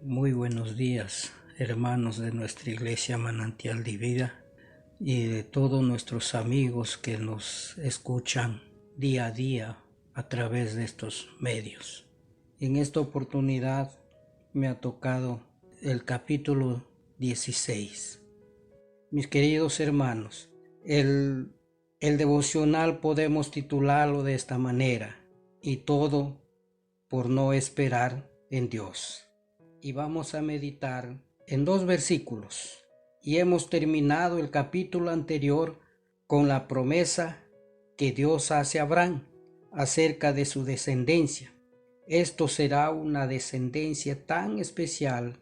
Muy buenos días, hermanos de nuestra iglesia Manantial de Vida y de todos nuestros amigos que nos escuchan día a día a través de estos medios. En esta oportunidad me ha tocado el capítulo 16. Mis queridos hermanos, el devocional podemos titularlo de esta manera: y todo por no esperar en Dios. Y vamos a meditar en 2 versículos. Y hemos terminado el capítulo anterior con la promesa que Dios hace a Abraham acerca de su descendencia. Esto será una descendencia tan especial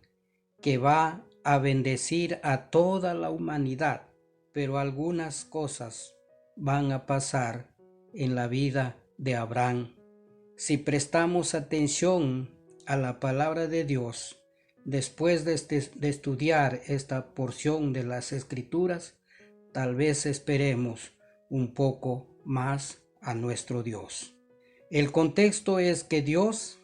que va a bendecir a toda la humanidad, pero algunas cosas van a pasar en la vida de Abraham. Si prestamos atención a la palabra de Dios, después de estudiar esta porción de las Escrituras, tal vez esperemos un poco más a nuestro Dios. El contexto es que Dios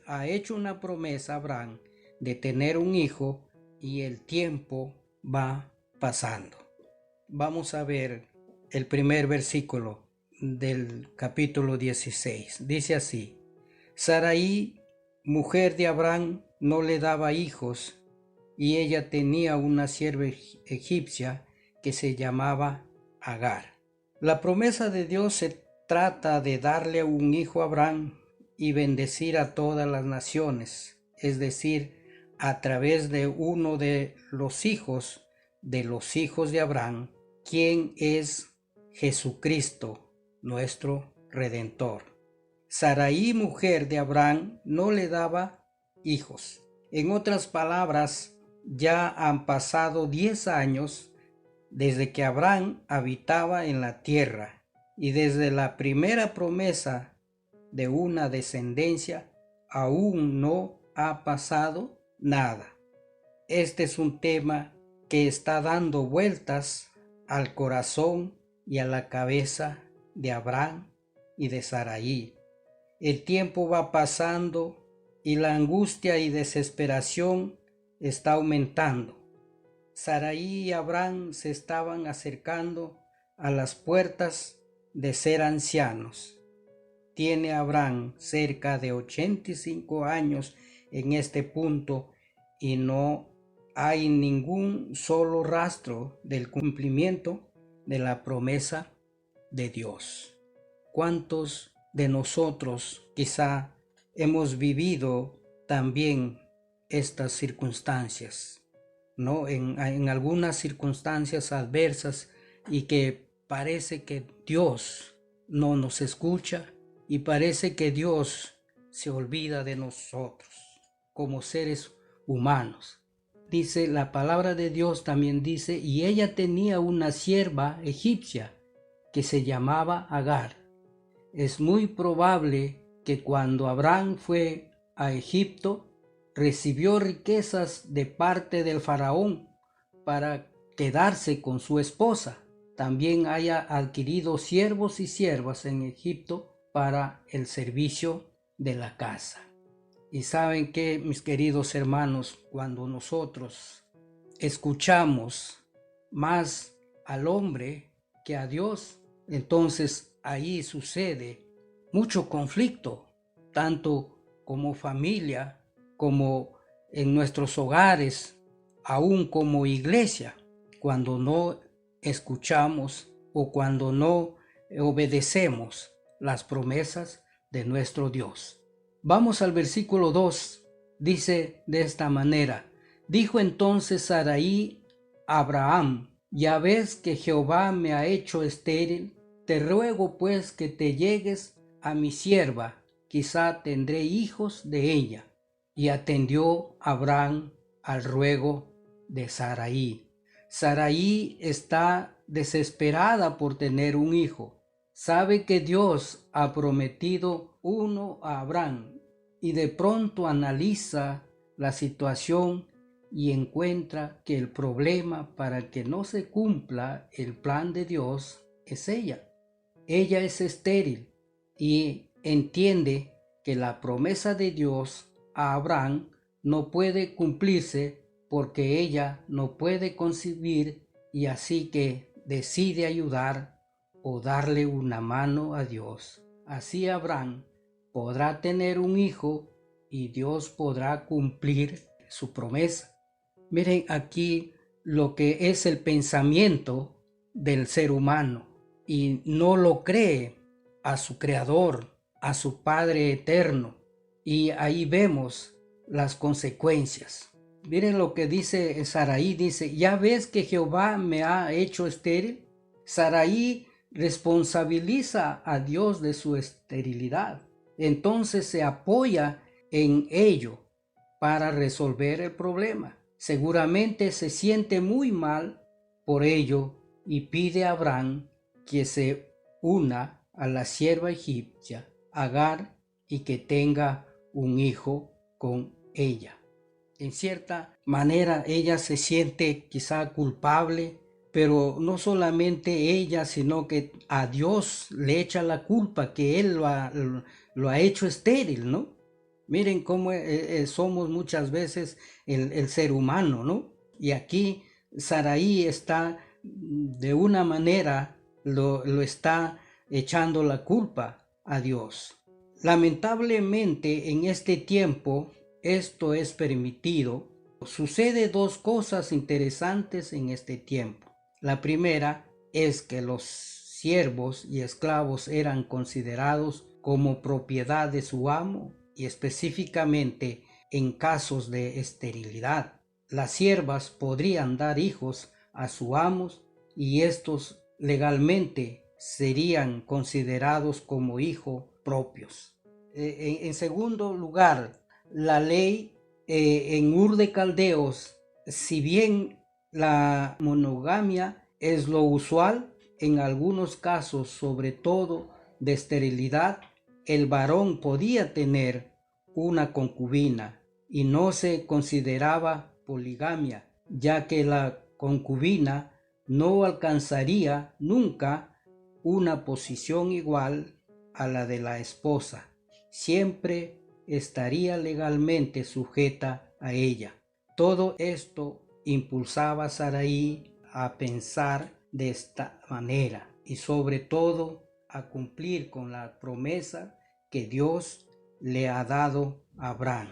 ha hecho una promesa a Abraham de tener un hijo y el tiempo va pasando. Vamos a ver el primer versículo del capítulo 16. Dice así: Sarai, mujer de Abraham, no le daba hijos, y ella tenía una sierva egipcia que se llamaba Agar. La promesa de Dios se trata de darle un hijo a Abraham y bendecir a todas las naciones, es decir, a través de uno de los hijos de Abraham, quien es Jesucristo, nuestro Redentor. Sarai, mujer de Abraham, no le daba hijos. En otras palabras, ya han pasado 10 años desde que Abraham habitaba en la tierra y desde la primera promesa de una descendencia aún no ha pasado nada. Este es un tema que está dando vueltas al corazón y a la cabeza de Abraham y de Sarai. El tiempo va pasando y la angustia y desesperación está aumentando. Sarai y Abraham se estaban acercando a las puertas de ser ancianos. Tiene Abraham cerca de 85 años en este punto y no hay ningún solo rastro del cumplimiento de la promesa de Dios. ¿Cuántos de nosotros quizá hemos vivido también estas circunstancias, ¿no? En algunas circunstancias adversas, y que parece que Dios no nos escucha y parece que Dios se olvida de nosotros como seres humanos. Dice la palabra de Dios, también dice: y ella tenía una sierva egipcia que se llamaba Agar. Es muy probable que cuando Abraham fue a Egipto, recibió riquezas de parte del faraón para quedarse con su esposa. También haya adquirido siervos y siervas en Egipto para el servicio de la casa. Y saben que, mis queridos hermanos, cuando nosotros escuchamos más al hombre que a Dios, entonces ahí sucede mucho conflicto, tanto como familia, como en nuestros hogares, aún como iglesia, cuando no escuchamos o cuando no obedecemos las promesas de nuestro Dios. Vamos al versículo 2, dice de esta manera: dijo entonces Sarai a Abraham: ya ves que Jehová me ha hecho estéril, te ruego pues que te llegues a mi sierva, quizá tendré hijos de ella. Y atendió Abraham al ruego de Sarai. Sarai está desesperada por tener un hijo. Sabe que Dios ha prometido uno a Abraham y de pronto analiza la situación y encuentra que el problema para que no se cumpla el plan de Dios es ella. Ella es estéril y entiende que la promesa de Dios a Abraham no puede cumplirse porque ella no puede concebir y así que decide ayudar o darle una mano a Dios. Así Abraham podrá tener un hijo y Dios podrá cumplir su promesa. Miren aquí lo que es el pensamiento del ser humano y no lo cree a su creador, a su Padre eterno, y ahí vemos las consecuencias. Miren lo que dice Saraí, dice, ¿ya ves que Jehová me ha hecho estéril? Saraí responsabiliza a Dios de su esterilidad. Entonces se apoya en ello para resolver el problema. Seguramente se siente muy mal por ello y pide a Abraham que se una a la sierva egipcia Agar y que tenga un hijo con ella. En cierta manera ella se siente quizá culpable, pero no solamente ella, sino que a Dios le echa la culpa que él lo ha hecho estéril, ¿no? Miren cómo somos muchas veces el ser humano, ¿no? Y aquí Saraí está de una manera, lo está echando la culpa a Dios. Lamentablemente en este tiempo esto es permitido. Sucede dos cosas interesantes en este tiempo. La primera es que los siervos y esclavos eran considerados como propiedad de su amo y específicamente en casos de esterilidad. Las siervas podrían dar hijos a sus amos y estos legalmente serían considerados como hijos propios. En segundo lugar, la ley en Ur de Caldeos, si bien la monogamia es lo usual, en algunos casos, sobre todo de esterilidad, el varón podía tener una concubina y no se consideraba poligamia, ya que la concubina no alcanzaría nunca una posición igual a la de la esposa. Siempre estaría legalmente sujeta a ella. Todo esto impulsaba a Saraí a pensar de esta manera y sobre todo a cumplir con la promesa que Dios le ha dado a Abraham.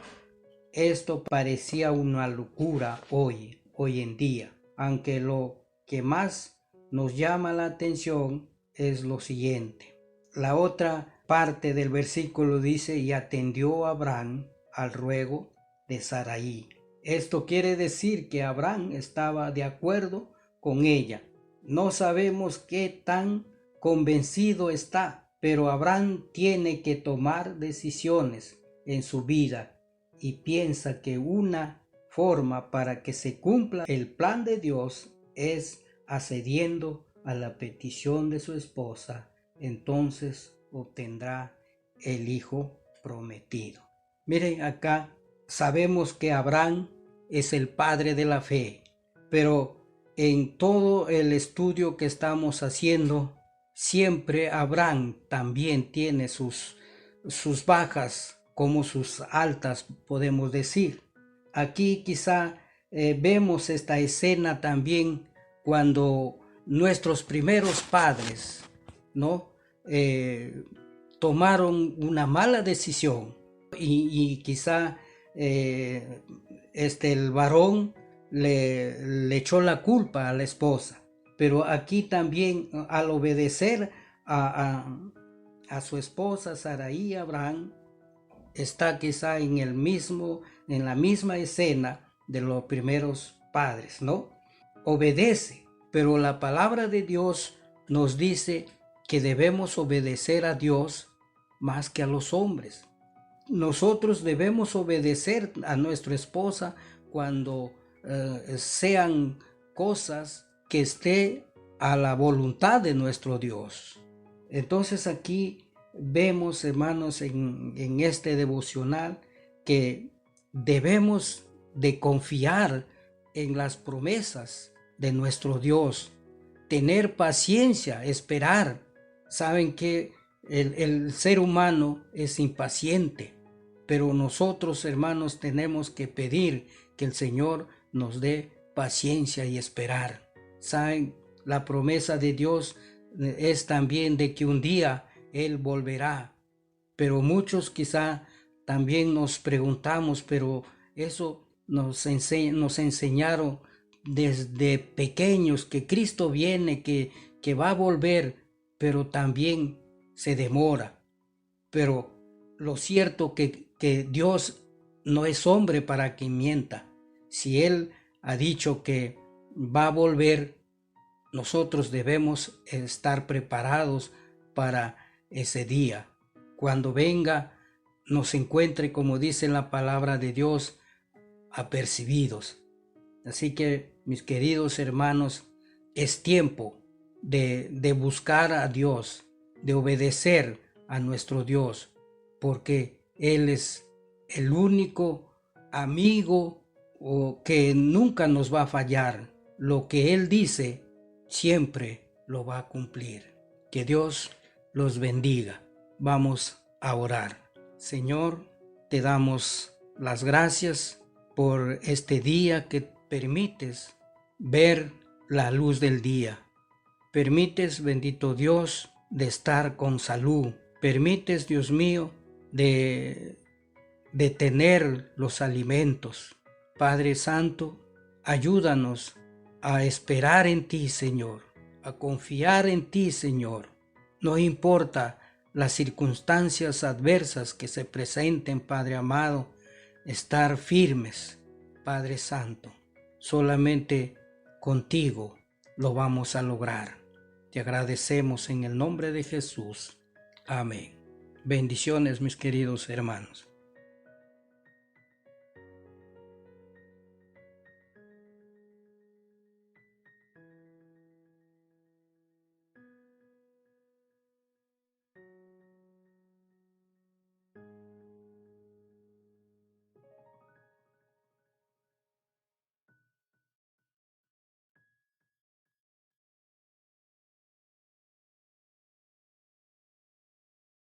Esto parecía una locura hoy en día, aunque lo que más nos llama la atención es lo siguiente. La otra parte del versículo dice, y atendió Abraham al ruego de Saraí. Esto quiere decir que Abraham estaba de acuerdo con ella. No sabemos qué tan convencido está, pero Abraham tiene que tomar decisiones en su vida y piensa que una forma para que se cumpla el plan de Dios es accediendo a la petición de su esposa. Entonces obtendrá el hijo prometido. Miren acá, sabemos que Abraham es el padre de la fe, pero en todo el estudio que estamos haciendo, siempre Abraham también tiene sus bajas como sus altas, podemos decir. Aquí quizá vemos esta escena también cuando nuestros primeros padres, ¿no? Tomaron una mala decisión y quizá el varón le echó la culpa a la esposa, pero aquí también al obedecer a su esposa Saraí, Abraham está quizá en la misma escena de los primeros padres, ¿no? Obedece, pero la palabra de Dios nos dice que debemos obedecer a Dios más que a los hombres. Nosotros debemos obedecer a nuestra esposa cuando sean cosas que esté a la voluntad de nuestro Dios. Entonces aquí vemos, hermanos, en este devocional que debemos de confiar en las promesas de nuestro Dios, tener paciencia, esperar. Saben que el ser humano es impaciente. pero nosotros, hermanos, tenemos que pedir que el Señor nos dé paciencia y esperar. ¿Saben? La promesa de Dios es también de que un día Él volverá, pero muchos quizá también nos preguntamos, pero eso nos enseñaron desde pequeños que Cristo viene, que va a volver, pero también se demora. Pero lo cierto que Dios no es hombre para que mienta. Si Él ha dicho que va a volver, nosotros debemos estar preparados para ese día. Cuando venga, nos encuentre, como dice la palabra de Dios, apercibidos. Así que, mis queridos hermanos, es tiempo de buscar a Dios, de obedecer a nuestro Dios, porque Él es el único amigo que nunca nos va a fallar. Lo que Él dice, siempre lo va a cumplir. Que Dios los bendiga. Vamos a orar. Señor, te damos las gracias por este día que permites ver la luz del día. Permites, bendito Dios, de estar con salud. Permites, Dios mío, de tener los alimentos. Padre Santo, ayúdanos a esperar en ti, Señor, a confiar en ti, Señor. No importa las circunstancias adversas que se presenten, Padre amado, estar firmes, Padre Santo. Solamente contigo lo vamos a lograr. Te agradecemos en el nombre de Jesús. Amén. Bendiciones, mis queridos hermanos.